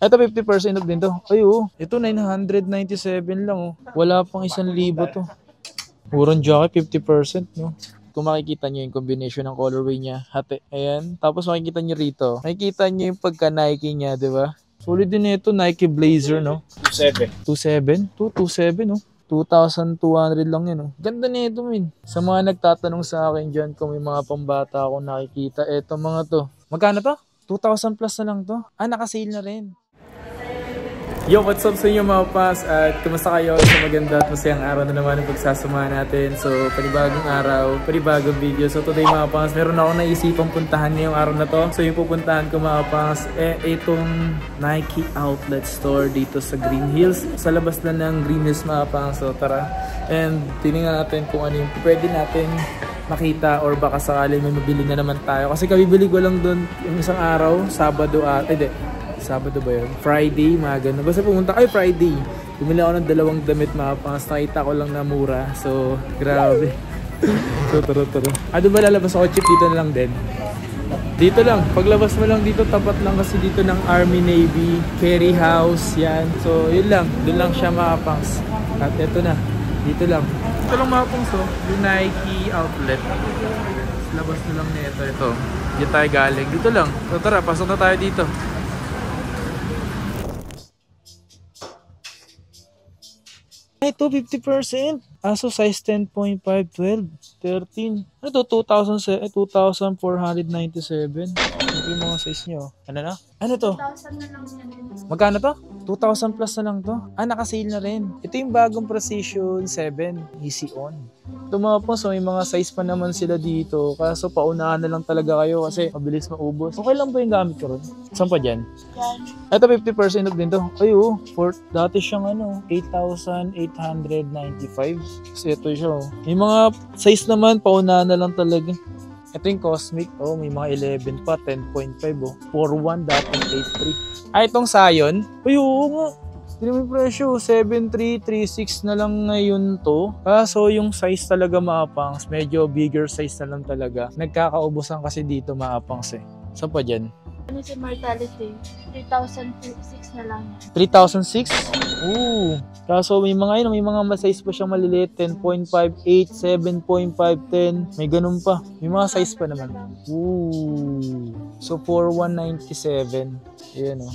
Ito 50% off din to. Ay oo. Ito 997 lang oh. Wala pang 1,000 to. Murang jacket 50% no. Kung makikita nyo yung combination ng colorway niya. Hati. Ayan. Tapos makikita nyo rito. Makikita nyo yung pagka Nike niya, di ba? Solid din ito. Nike Blazer no. 27. 27 no. 2,200 lang yun. Oh. Ganda nito min. Sa mga nagtatanong sa akin dyan kung may mga pambata akong nakikita, eto mga to. Magkano to? 2,000 plus na lang to. Ah, nakasale na rin. Yo, what's up sa inyo mga pas? At kumusta kayo sa maganda at masayang araw na naman ang pagsasama natin. So, panibagong araw, panibagong video. So, today mga pas, meron ako naisipang puntahan ngayong araw na to. So, yung pupuntahan ko mga pas, itong Nike Outlet Store dito sa Green Hills. Sa labas na ng Green Hills mga pas. So, tara. And tinignan natin kung ano yung pwede natin makita or baka sakali may mabili na naman tayo. Kasi kabibili ko lang doon yung isang araw, Sabado at, Sabado ba yun? Friday, mga ganun. Basta pumunta kayo Friday. Bumili ako ng 2 damit mga pangas. Nakita ko lang na mura. So, grabe. So, taro. Doon ba lalabas ako? Chip dito na lang din. Dito lang. Paglabas mo lang dito, tapat lang kasi dito ng Army, Navy, Carry House, yan. So, yun lang. Doon lang siya mga pangas. At eto na. Dito lang. Ito lang mga pangas, oh. Yung Nike Outlet. Labas na lang nito. Ito. Dito tayo galing. Dito lang. So, tara. Pasok na tayo dito. Ito 50%. Aso size 10.5, 12, 13. Ano to? 2,497. Ito yung mga size nyo. Ano na? Ano to? 2,000 na lang yan. Magkano to? 2,000 plus na lang to. Ah, nakasale na rin. Ito yung bagong Precision 7. Easy on. Ito mga po, so may mga size pa naman sila dito. Kaso paunahan na lang talaga kayo kasi mabilis maubos. Okay lang ba yung gamit ko ron? Saan pa dyan? Yan. Ito 50% off din to. Ay oo, dati siyang 8,895. Kasi ito siya oh. May mga size naman, paunahan na lang talaga. Ito yung Cosmic, oh, may mga 11 pa, 10.5 oh. 4,1 dating 8,3. Ah, itong Scion. Ay oo nga. Hindi naman yung presyo, 7,336 na lang ngayon to. So yung size talaga maapangs, medyo bigger size na lang talaga. Nagkakaubusan kasi dito maapangs eh. Saan pa dyan? Ano si Mortality? 3,006 na lang yan. 3,006? Ooh. Kaso may mga may mga size pa siyang maliliit. 10.58, 7.5, 10. May ganun pa. May mga size pa naman. Ooh. So 4,197. Ayan o.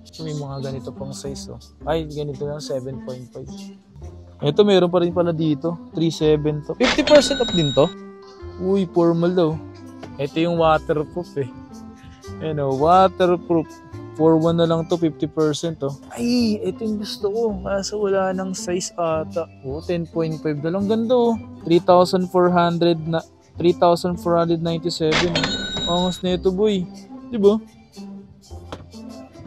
So may mga ganito pang size o. Ay, ganito lang 7.5. Ito meron pa rin pala dito. 3,700 to. 50% off din to. Uy, formal daw. Ito yung waterproof eh. Waterproof. 4,1 na lang to, 50% to. Ay, ito yung gusto ko. Kaso wala nang size ata. 10.5 na lang. Ganda 3,400 na 3,497. Angas na ito, boy. Diba?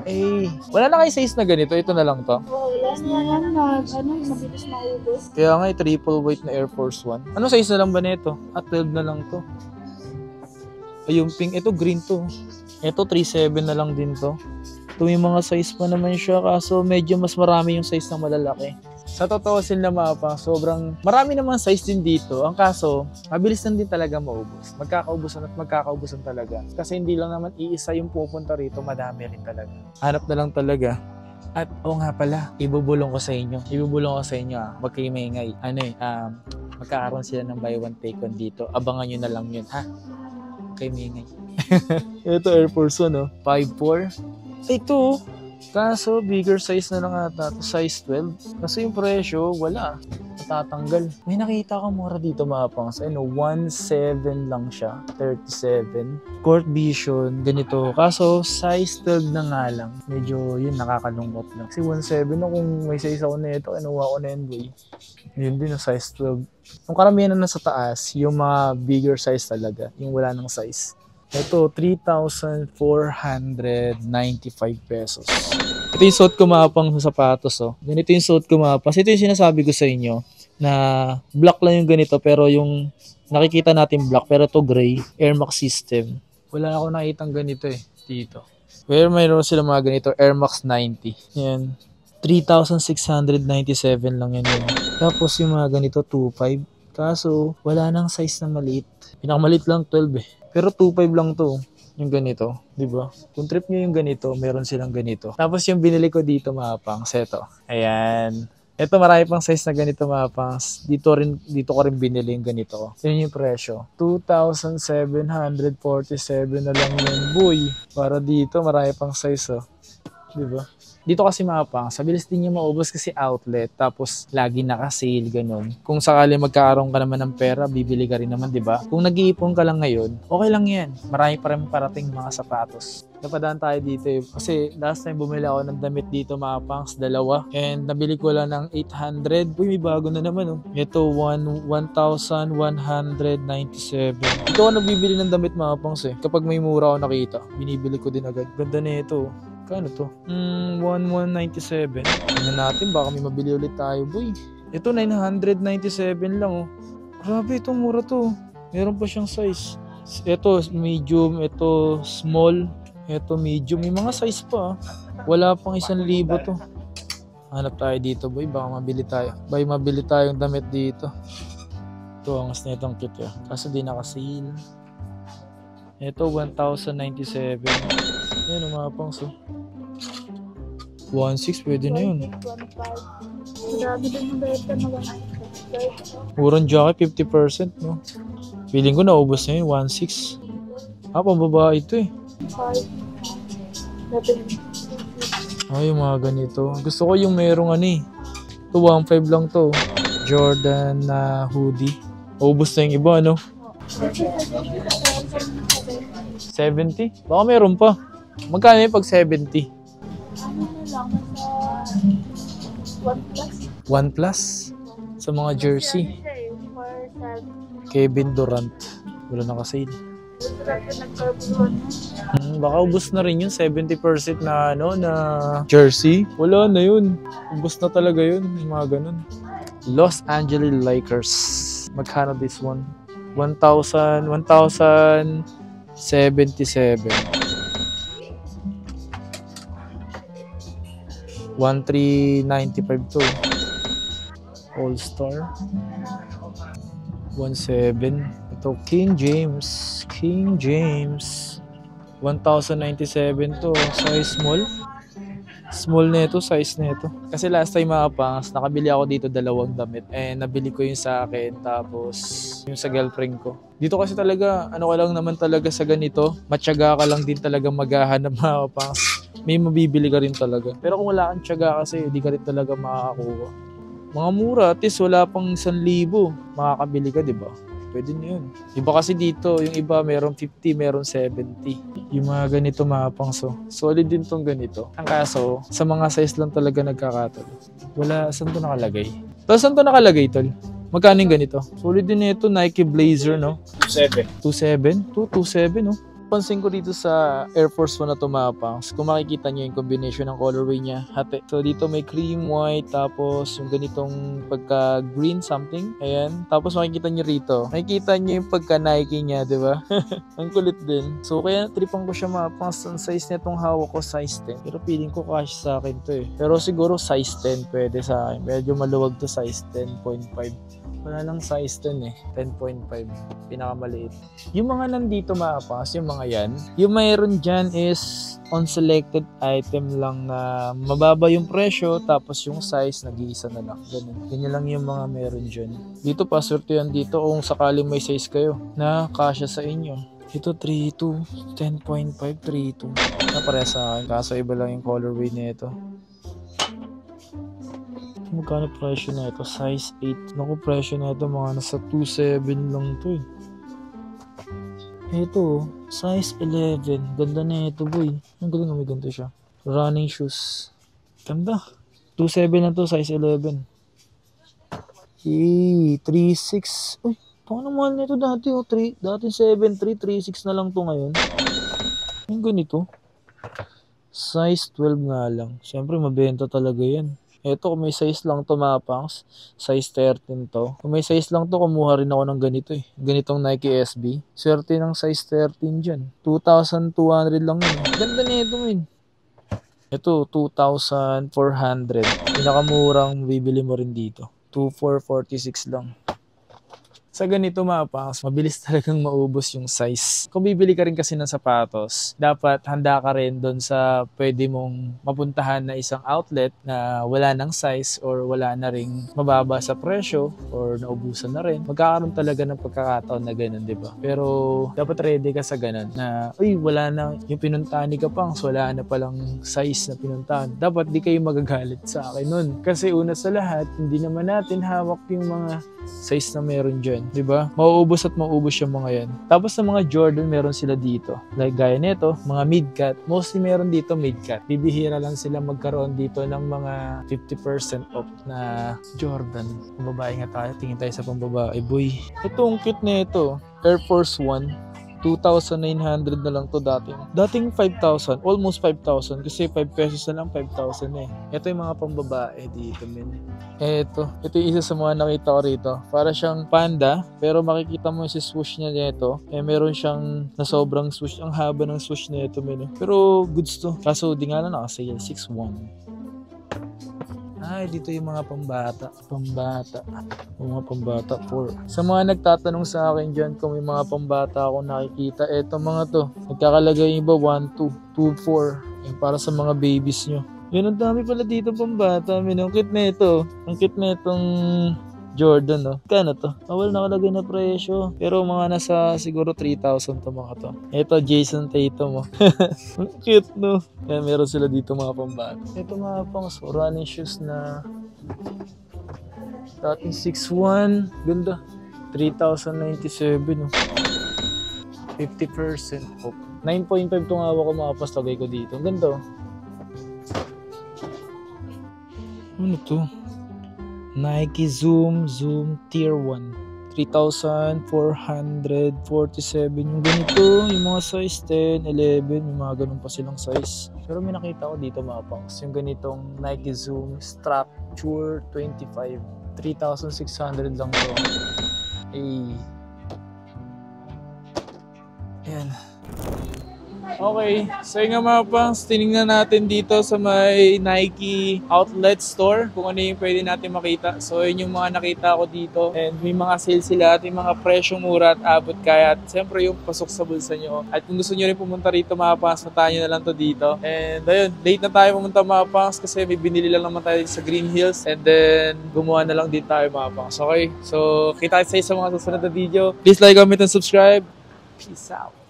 Ay, wala na kayo size na ganito. Ito na lang to. Wala na yan. Mabilis maubos. Kaya nga, triple weight na Air Force 1. Ano size na lang ba nito? 12 na lang to. Ay, yung pink. Ito, green to. Ito, 3,700 na lang din to. Ito yung mga size pa naman siya. Kaso medyo mas marami yung size na malalaki. Sa totoo sila mapa, sobrang marami naman size din dito. Ang kaso, mabilis lang din talaga maubos. Magkakaubusan talaga. Kasi hindi lang naman iisa yung pupunta rito. Madami rin talaga. Hanap na lang talaga. At nga pala, ibubulong ko sa inyo. Huwag kayo maingay. Magkakaroon sila ng buy one take one dito. Abangan nyo na lang yun, ha? Kay Mingay. Ito Air Force 1 oh. 5'4". Ito kaso bigger size na lang ata. Size 12. Kasi yung presyo wala. Matatanggal. May nakita ko mura dito mga pangs. 1,700 lang siya. 37. Court Vision. Ganito. Kaso size 12 na nga lang. Medyo yun nakakalungkot lang. Kasi 1,700 na kung may size ako na ito. Kinuha ko na yun boy. Yun din size 12. Yung karamihan na nasa taas, yung mga bigger size talaga, yung wala ng size. Ito, 3,495 pesos. Ito yung suot ko mapang sapatos. Oh. Ganito yung suot ko mapas. Ito yung sinasabi ko sa inyo na black lang yung ganito pero yung nakikita natin black pero ito gray, Air Max system. Wala ako nakitang ganito eh, dito. Pero mayroon sila mga ganito, Air Max 90. Yan. 3,697 lang yan. Tapos yung mga ganito, 2,500. Kaso, wala nang size na maliit. Pinakamaliit lang, 12 eh. Pero 2,500 lang to. Yung ganito, di ba? Kung trip nyo yung ganito, meron silang ganito. Tapos yung binili ko dito mga pangs, eto. Ayan. Ito marami pang size na ganito mga pangs. Dito ko rin binili yung ganito. Yun yung presyo. 2,747 na lang yun. Boy, para dito marami pang size oh. Di ba? Dito kasi mapang, sa bilis din niya maubos kasi outlet, tapos lagi naka-sale, ganun. Kung sakali magkakaroon ka naman ng pera, bibili ka rin naman, di ba? Kung nag-iipon ka lang ngayon, okay lang yan. Marami pa rin parating mga sapatos. Napadaan tayo dito eh. Kasi last time bumili ako ng damit dito mapangs, dalawa. And nabili ko lang ng 800. Uy, may bago na naman oh. Ito, 1,197. Ito ako nagbibili ng damit mapangs eh. Kapag may mura ako nakita, binibili ko din agad. Ganda na ito. Kano to? 1,197. Tingnan natin, baka may mabili ulit tayo, boy. Ito, 997 lang, oh. Grabe, itong mura to. Meron pa siyang size. Ito, medium. Ito, small. Ito, medium. May mga size pa, ah. Wala pang 1,000 to. Hanap tayo dito, boy. Baka mabili tayo. Baka mabili tayong damit dito. Ito, angas na itong kit, ah. Kaso di naka-sale. Ito, 1,097. Ayan, mga pangs, oh. 1,600, pwede na yun. 1,500. Grabe din yung bayad ka na 1,500. Murang jacket, 50%, no? Feeling ko naubos na yun, 1,600. Ah, pambabae ito eh. 5. Ay, yung mga ganito. Gusto ko yung merong ano eh. Ito, 1,500 lang to. Jordan na hoodie. Ubus na yung iba, no? 70? Baka meron pa. Magkano yung pag 70? Ano na lang, nasa 1+. 1 plus? Sa mga jersey. For 7. Kevin Durant. Wala nakasale. Baka ubos na rin yun. 70% na ano na jersey. Wala na yun. Ubos na talaga yun. Mga ganun. Los Angeles Lakers. Magkano this one? 1,077. 1,395 to. All-Star. 1,700. Ito, King James. 1,097 to. Size small. Small na ito, size na ito. Kasi last time mga pangs, nakabili ako dito 2 damit. And nabili ko yung sa akin, tapos yung sa girlfriend ko. Dito kasi talaga, ano ka lang naman talaga sa ganito, matyaga ka lang din talaga maghahanap mga pangs. May mabibili ka rin talaga. Pero kung wala kang tiyaga kasi, hindi ka rin talaga makakakuha. Mga mura, at least wala pang 1,000, makakabili ka, di ba? Pwede na yun. Iba kasi dito, yung iba meron 50, meron 70. Yung mga ganito mga pangso. Solid din tong ganito. Ang kaso, sa mga size lang talaga nagkakatalo. Wala, saan to nakalagay? Tapos saan to nakalagay, tol? Magkano yung ganito? Solid din ito, Nike Blazer, no? 2,700. 2,700? 2,2,7, no? Pansin ko dito sa Air Force 1 na to mga pangs, kung makikita nyo yung combination ng colorway niya, hati. So dito may cream, white, tapos yung ganitong pagka green something, ayan. Tapos makikita nyo rito, makikita nyo yung pagka Nike niya, di ba? Ang kulit din. So kaya tripan ko siya mga pangs, ang size nitong hawak ko, size 10. Pero feeling ko cash sa akin to eh. Pero siguro size 10 pwede sa akin. Medyo maluwag to, size 10.5. Wala lang size 10 eh. 10.5. Pinakamaliit. Yung mga nandito maapas, yung mga yan, yung mayroon dyan is on selected item lang na mababa yung presyo, tapos yung size nag-iisa na lang. Ganun. Ganyan lang yung mga meron dyan. Dito pa, swerte yan dito kung sakaling may size kayo na kasya sa inyo. Ito 3.2, 10.5, 3.2. Napare sa akin. Kaso iba lang yung colorway nito. Magkano presyo na ito? Size 8. Naku, presyo na ito mga nasa 2.7 lang to eh. Ito, size 11. Ganda na ito, boy. Ang galing nga may ganito siya. Running shoes. Ganda. 2.7 na to, size 11. 3.6. Uy, paano mahal nito dati? Oh, dati 7.3, 3.6 na lang to ngayon. Ang ganito. Size 12 nga lang. Siyempre, mabenta talaga yan. Ito, kung may size lang to mga pangs, size 13 to. Kung may size lang to, kumuha rin ako ng ganito eh. Ganitong Nike SB. Swerte ng size 13 dyan. 2,200 lang yun. Ganda na ito, min. Ito, 2,400. Pinakamurang bibili mo rin dito. 2,446 lang. Sa ganito mga pangs, mabilis talagang maubos yung size. Kung bibili ka rin kasi ng sapatos, dapat handa ka rin doon sa pwede mong mapuntahan na isang outlet na wala ng size or wala na ring mababa sa presyo or naubusan na rin. Magkakaroon talaga ng pagkakataon na ganun, di ba? Pero dapat ready ka sa ganun na, uy, wala na yung pinuntahan ni Kapangs, wala na palang size na pinuntahan. Dapat di kayo magagalit sa akin nun. Kasi una sa lahat, hindi naman natin hawak yung mga size na meron dyan, di ba? Mauubos at mauubos yung mga yan. Tapos sa mga Jordan, meron sila dito. Like gaya nito, mga mid-cut. Mostly meron dito mid-cut. Bibihira lang sila magkaroon dito ng mga 50% off na Jordan. Kung babae nga tayo, tingin tayo sa pambabae, boy. Ito, ang cute na ito. Air Force 1. 2,900 na lang to dating. Dating 5,000, almost 5,000 kasi 5 pesos na lang 5,000 eh. Ito yung mga pambabae dito, men. Ito yung isa sa mga nakita ko rito. Para siyang panda, pero makikita mo si swoosh niya nito. Meron siyang na sobrang swoosh. Ang haba ng swoosh nito, men. Pero goods to. Kaso di nga lang nakasale, 6,100. Ay, dito yung mga pambata. Yung mga pambata 4. Sa mga nagtatanong sa akin dyan kung may mga pambata akong nakikita, eto mga to. Nagkakalagay yung iba 1, 2, 2, 4. Yung para sa mga babies nyo. Yun, ang dami pala dito pambata. Ang cute na ito. Ang cute na itong Jordan, no? Kano to? Wala nakalagay na presyo. Pero mga nasa siguro 3,000 to mga to. Ito, Jason Tatum, mo. Ang cute, no? Kaya meron sila dito mga pambata. Ito mga pang running shoes na dating 6,100. Ganda. 3,097, no? 50% off. 9.5 itong hawak ko mga pastagay ko dito. Ang ganda, oh. Ano to? Nike Zoom Tier 1. 3,447 yung ganito, yung mga size 10, 11, yung mga ganun pa silang size. Pero may nakita ko dito mga pangs, yung ganitong Nike Zoom Structure 25, 3,600 lang to. Ayan. Okay, so yung nga mga pangs, tinignan natin dito sa may Nike outlet store kung ano yung pwede natin makita. So yun yung mga nakita ko dito, and may mga sale sila at yung mga presyong mura at abot kaya, at siyempre yung pasok sa bulsa nyo. At kung gusto nyo rin pumunta rito mga pangs, matahan nyo na lang to dito. And ayun, late na tayo pumunta mga pangs kasi may binili lang naman tayo sa Green Hills, and then gumawa na lang din tayo mga pangs. Okay, so kita tayo sa mga susunod na video. Please like, comment, and subscribe. Peace out.